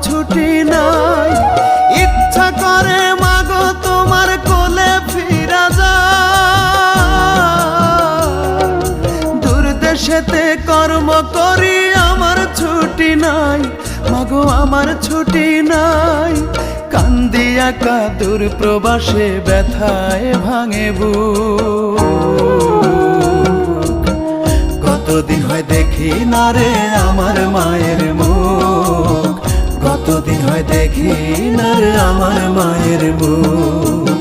ছুটি নাই। ইচ্ছা করে মাগো তোমার কোলে ফিরা যায়, দূর দেশেতে কর্ম করি আমার ছুটি নাই, মাগো আমার ছুটি নাই। কান্দি একা দূর প্রবাসে ব্যথায় ভাঙে বুক, কতদিন হয় দেখি না রে আমার মায়ের মুখ, কতদিন হয় দেখি না রে আমার মায়ের মুখ।